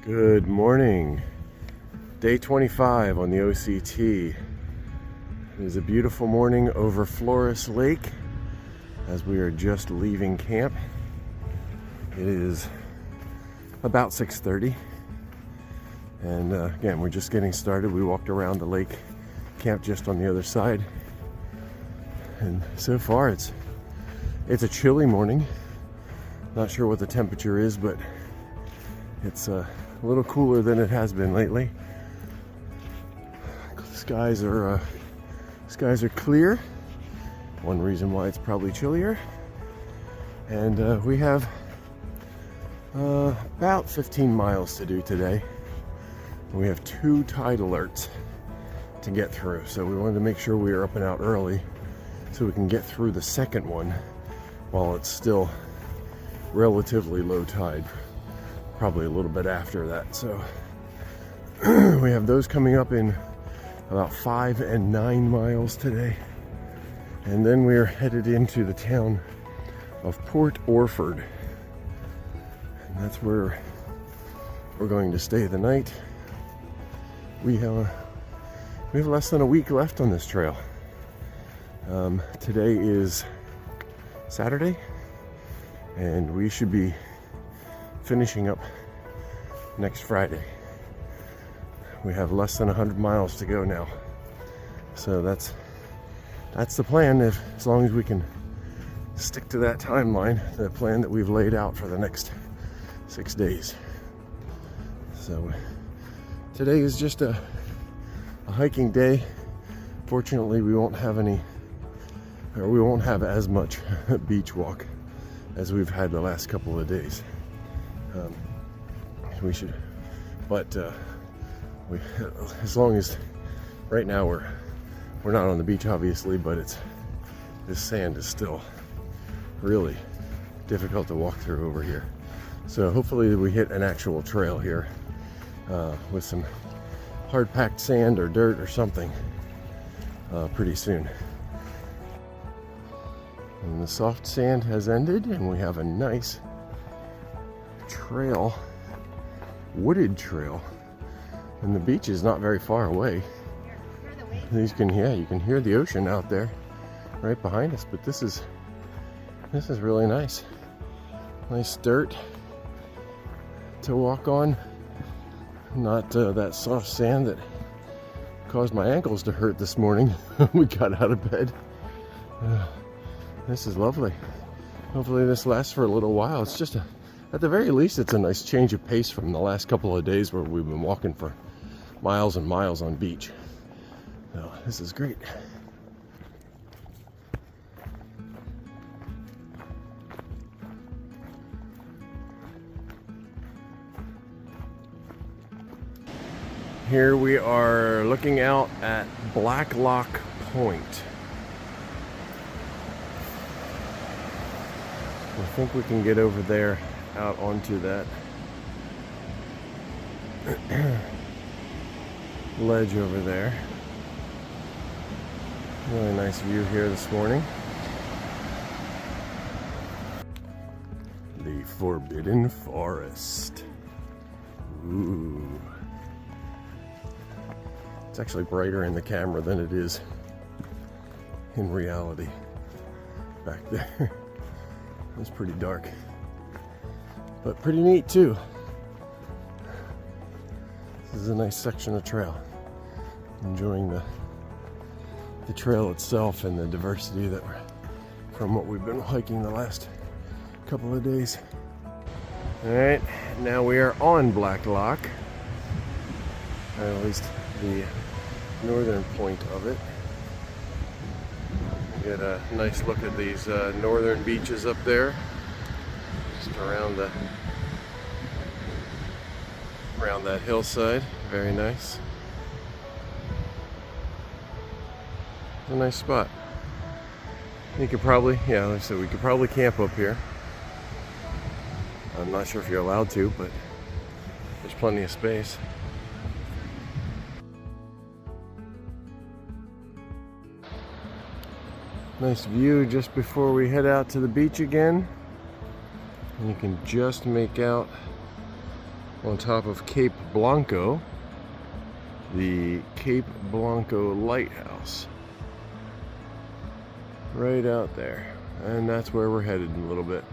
Good morning. Day 25 on the OCT. It is a beautiful morning over Flores Lake as we are just leaving camp. It is about 6:30 and again, we're just getting started. We walked around the lake, camped just on the other side, and so far it's a chilly morning. Not sure what the temperature is, but it's a little cooler than it has been lately. Skies are clear. One reason why it's probably chillier. And we have about 15 miles to do today. We have 2 tide alerts to get through, so we wanted to make sure we are up and out early so we can get through the second one while it's still relatively low tide. Probably a little bit after that. So we have those coming up in about 5 and 9 miles today. And then we are headed into the town of Port Orford. And that's where we're going to stay the night. We have less than a week left on this trail. Today is Saturday, and we should be finishing up next Friday. We have less than 100 miles to go now, so that's the plan. As long as we can stick to that timeline, the plan that we've laid out for the next 6 days. So today is just a hiking day. Fortunately, we won't have as much beach walk as we've had the last couple of days. We should, but as long as right now we're not on the beach, obviously, but this sand is still really difficult to walk through over here. So hopefully we hit an actual trail here with some hard packed sand or dirt or something pretty soon. And the soft sand has ended, and we have a nice trail, wooded trail, and the beach is not very far away. You can hear the ocean out there right behind us, but this is really nice dirt to walk on, not that soft sand that caused my ankles to hurt this morning when we got out of bed. This is lovely. Hopefully this lasts for a little while. It's just at the very least, it's a nice change of pace from the last couple of days where we've been walking for miles and miles on beach. So this is great. Here we are looking out at Blacklock Point. I think we can get over there out onto that ledge over there. Really nice view here this morning. The Forbidden Forest. Ooh. It's actually brighter in the camera than it is in reality back there. It's pretty dark, but pretty neat too. This is a nice section of trail. Enjoying the trail itself and the diversity that from what we've been hiking the last couple of days. All right, now we are on Blacklock, at least the northern point of it. Get a nice look at these northern beaches up there, just around that hillside. Very nice. It's a nice spot. You could probably, like I said, we could probably camp up here. I'm not sure if you're allowed to, but there's plenty of space. Nice view just before we head out to the beach again. And you can just make out on top of Cape Blanco, the Cape Blanco Lighthouse. Right out there. And that's where we're headed in a little bit.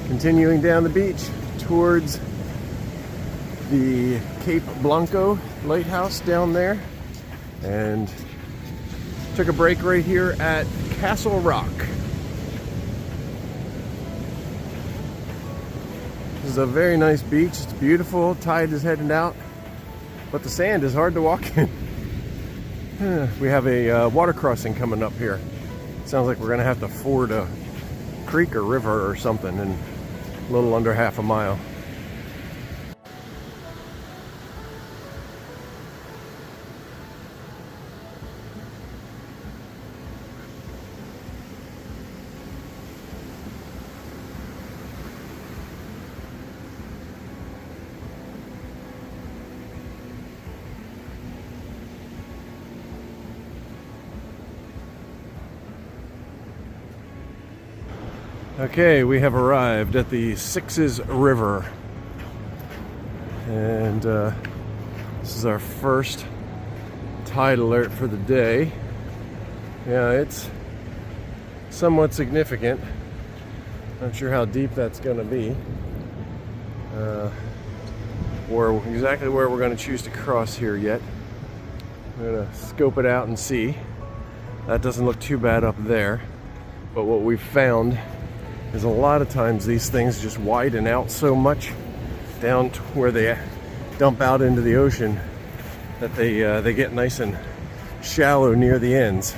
Continuing down the beach towards the Cape Blanco Lighthouse down there, and took a break right here at Castle Rock. This is a very nice beach. It's beautiful. Tide is heading out, but the sand is hard to walk in. We have a water crossing coming up here. Sounds like we're gonna have to ford a creek or river or something in a little under half a mile. Okay, we have arrived at the Sixes River, and this is our first tide alert for the day. Yeah, it's somewhat significant. Not sure how deep that's going to be, or exactly where we're going to choose to cross here yet. I'm going to scope it out and see. That doesn't look too bad up there, but what we've found is a lot of times these things just widen out so much down to where they dump out into the ocean that they get nice and shallow near the ends,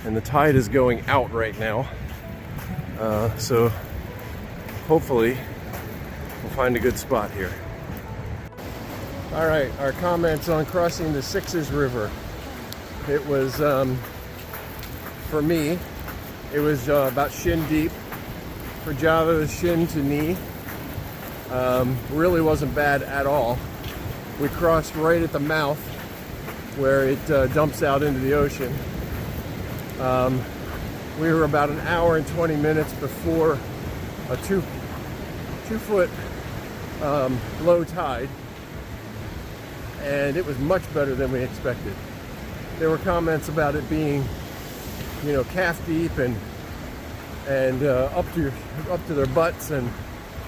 and the tide is going out right now, so hopefully we'll find a good spot here. All right, our comments on crossing the Sixes River. It was for me it was about shin deep. For Java, it was shin to knee. Really wasn't bad at all. We crossed right at the mouth where it dumps out into the ocean. We were about an hour and 20 minutes before a two foot low tide, and it was much better than we expected. There were comments about it being, you know, calf deep and up to their butts, and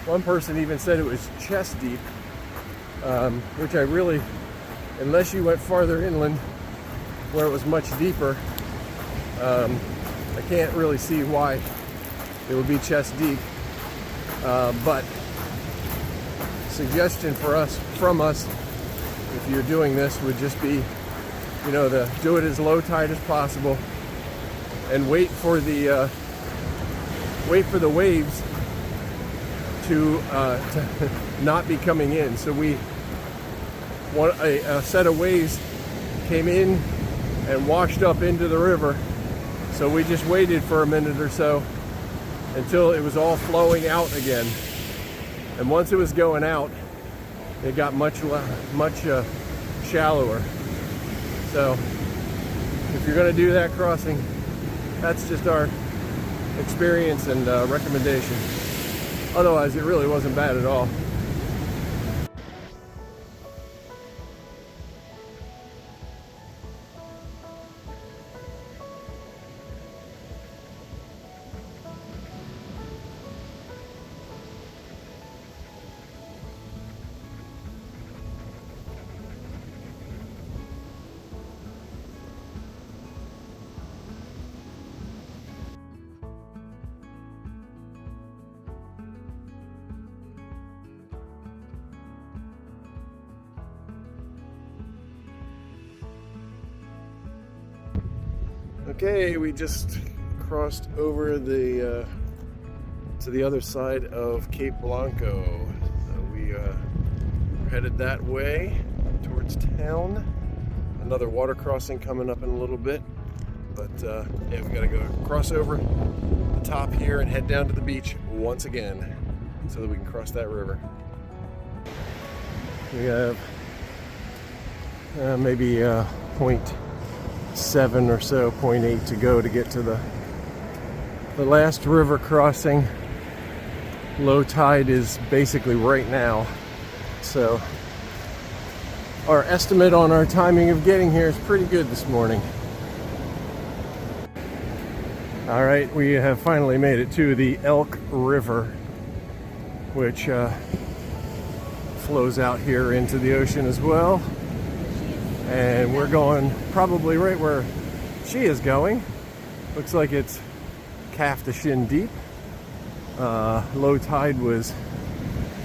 one person even said it was chest deep, which I really, unless you went farther inland where it was much deeper, I can't really see why it would be chest deep. But suggestion from us, if you're doing this, would just be, you know, to do it as low tide as possible and wait for the waves to not be coming in. So a set of waves came in and washed up into the river. So we just waited for a minute or so until it was all flowing out again. And once it was going out, it got much shallower. So if you're going to do that crossing, that's just our experience and recommendation. Otherwise, it really wasn't bad at all. Okay, we just crossed over to the other side of Cape Blanco. We are headed that way towards town. Another water crossing coming up in a little bit. But yeah, we gotta go cross over the top here and head down to the beach once again so that we can cross that river. We have maybe 0.7 or so, 0.8 to go to get to the last river crossing. Low tide is basically right now, so our estimate on our timing of getting here is pretty good this morning. All right, we have finally made it to the Elk River, which flows out here into the ocean as well. And we're going probably right where she is going. Looks like it's calf to shin deep. Low tide was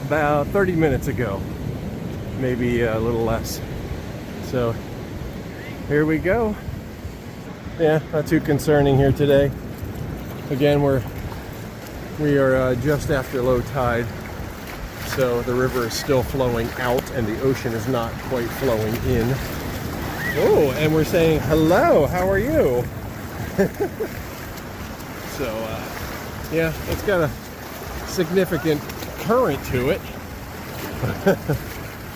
about 30 minutes ago, maybe a little less. So here we go. Yeah, not too concerning here today. Again, we are just after low tide, so the river is still flowing out and the ocean is not quite flowing in. Oh, and we're saying hello, how are you? So yeah, it's got a significant current to it,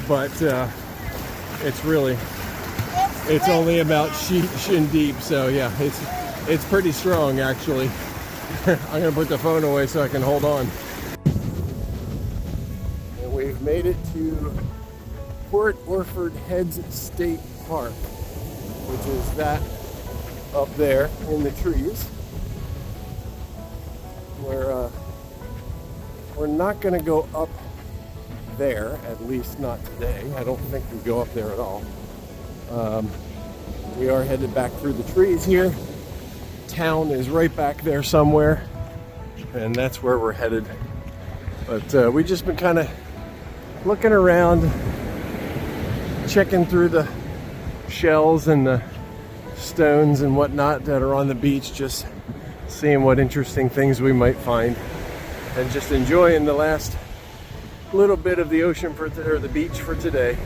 but it's only about shin deep, so yeah, it's pretty strong actually. I'm gonna put the phone away so I can hold on. And we've made it to Port Orford Heads State Park, which is that up there in the trees. We're not going to go up there, at least not today. I don't think we go up there at all. We are headed back through the trees here. Town is right back there somewhere, and that's where we're headed. But we've just been kind of looking around, checking through the shells and the stones and whatnot that are on the beach, just seeing what interesting things we might find, and just enjoying the last little bit of the ocean or the beach for today.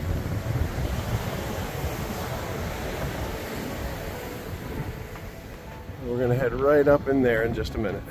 We're gonna head right up in there in just a minute.